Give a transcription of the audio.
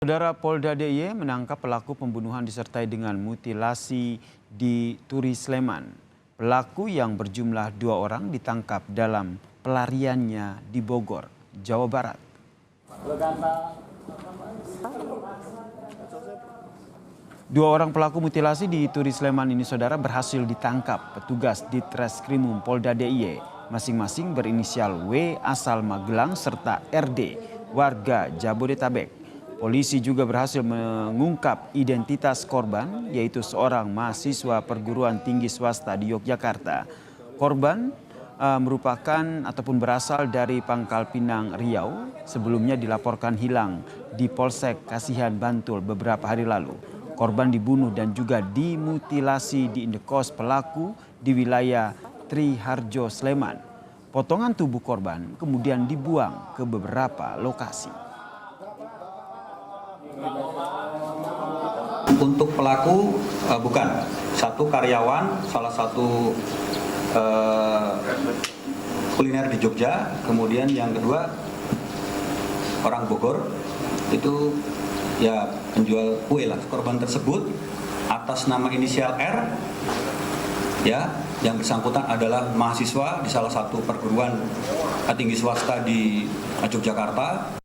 Saudara, Polda DIY menangkap pelaku pembunuhan disertai dengan mutilasi di Turi Sleman. Pelaku yang berjumlah 2 orang ditangkap dalam pelariannya di Bogor, Jawa Barat. Dua orang pelaku mutilasi di Turi Sleman ini, saudara, berhasil ditangkap petugas di Treskrimum Polda DIY. Masing-masing berinisial W asal Magelang serta RD warga Jabodetabek. Polisi juga berhasil mengungkap identitas korban, yaitu seorang mahasiswa perguruan tinggi swasta di Yogyakarta. Korban merupakan ataupun berasal dari Pangkal Pinang, Riau. Sebelumnya dilaporkan hilang di Polsek Kasihan, Bantul beberapa hari lalu. Korban dibunuh dan juga dimutilasi di indekos pelaku di wilayah Triharjo, Sleman. Potongan tubuh korban kemudian dibuang ke beberapa lokasi. Untuk pelaku bukan, satu karyawan salah satu kuliner di Jogja, kemudian yang kedua orang Bogor, itu ya penjual kue lah. Korban tersebut atas nama inisial R, ya, yang bersangkutan adalah mahasiswa di salah satu perguruan tinggi swasta di Yogyakarta.